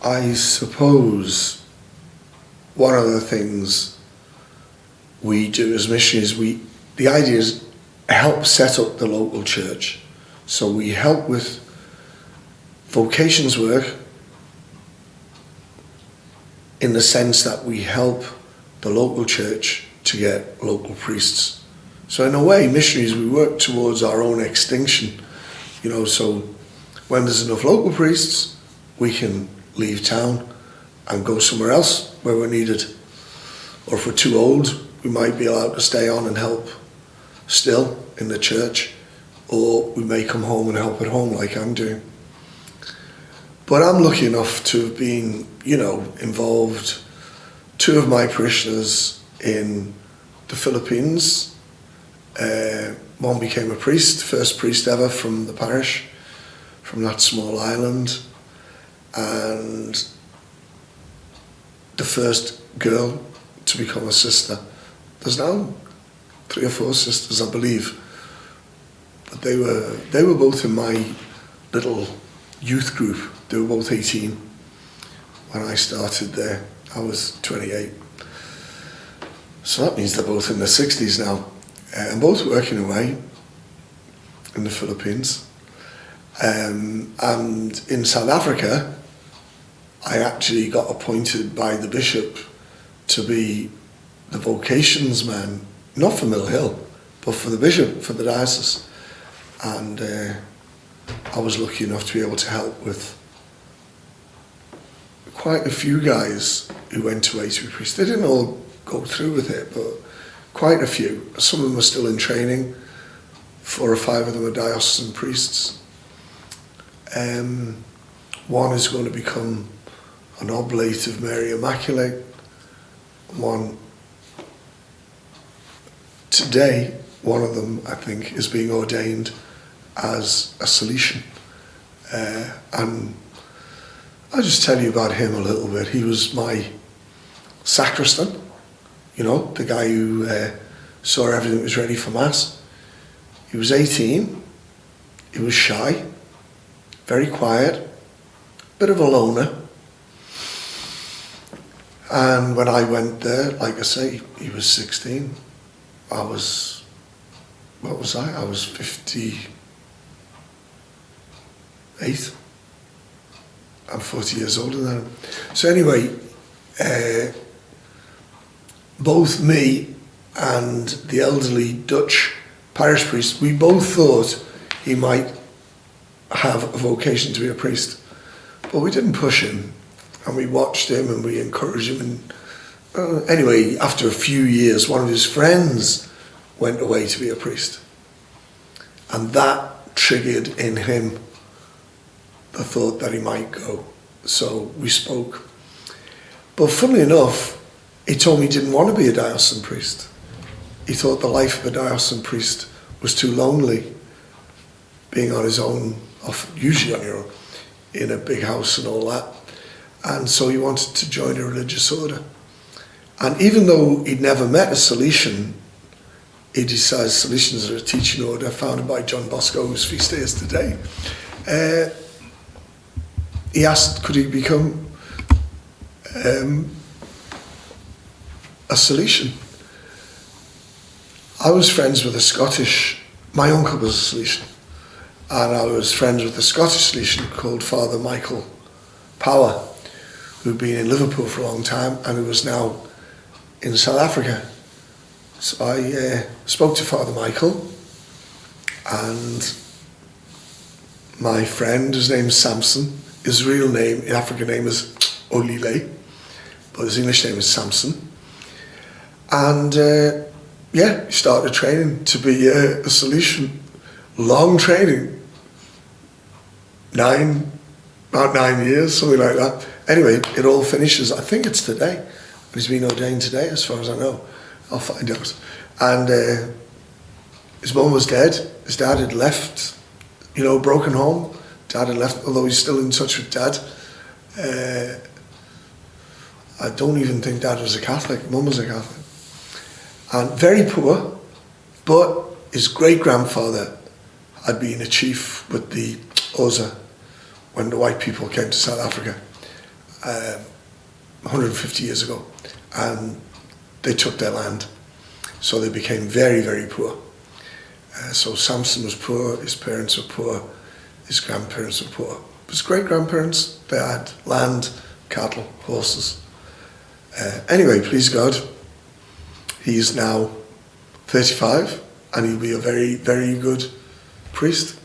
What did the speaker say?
I suppose one of the things we do as missionaries, the idea is help set up the local church. So we help with vocations work in the sense that we help the local church to get local priests. So in a way, missionaries, we work towards our own extinction, so when there's enough local priests, we can leave town and go somewhere else where we're needed. Or if we're too old, we might be allowed to stay on and help still in the church, or we may come home and help at home like I'm doing. But I'm lucky enough to have been, involved. Two of my parishioners in the Philippines. One became a priest, first priest ever from the parish, from that small island, and the first girl to become a sister. There's now 3 or 4 sisters, I believe, but they were both in my little youth group. They were both 18 when I started there. I was 28. So that means they're both in their 60s now, and both working away in the Philippines. And in South Africa, I actually got appointed by the bishop to be the vocations man, not for Mill Hill, but for the bishop, for the diocese. And I was lucky enough to be able to help with quite a few guys who went away to be priests. They didn't all go through with it, but quite a few. Some of them are still in training. 4 or 5 of them are diocesan priests. One is going to become an oblate of Mary Immaculate. One today, one of them, I think, is being ordained as a Salesian. And I'll just tell you about him a little bit. He was my sacristan, the guy who saw everything was ready for Mass. He was 18, he was shy, very quiet, bit of a loner. And when I went there, like I say, he was 16. I was 58. I'm 40 years older than him. So anyway, both me and the elderly Dutch parish priest, we both thought he might have a vocation to be a priest, but we didn't push him, and we watched him and we encouraged him. And anyway, after a few years, one of his friends went away to be a priest, and that triggered in him the thought that he might go. So we spoke. But funnily enough, he told me he didn't want to be a diocesan priest. He thought the life of a diocesan priest was too lonely, being on his own, usually on your own, in a big house and all that. And so he wanted to join a religious order. And even though he'd never met a Salesian, he decided Salesians are a teaching order founded by John Bosco, whose feast day is today. He asked, could he become a Salesian? I was friends with my uncle was a Salesian, and I was friends with a Scottish Salesian called Father Michael Power, who'd been in Liverpool for a long time and who was now in South Africa. So I spoke to Father Michael, and my friend, his name's Samson, his real name, his African name is Olile, but his English name is Samson. And he started training to be a Salesian. Long training, about 9 years, something like that. Anyway, it all finishes, I think it's today. He's been ordained today, as far as I know. I'll find out. And his mum was dead. His dad had left, broken home. Dad had left, although he's still in touch with Dad. I don't even think Dad was a Catholic. Mum was a Catholic. And very poor, but his great-grandfather had been a chief with the Xhosa when the white people came to South Africa. 150 years ago, and they took their land. So they became very, very poor. So Samson was poor, his parents were poor, his grandparents were poor. His great-grandparents, they had land, cattle, horses. Anyway, please God, he is now 35, and he'll be a very, very good priest.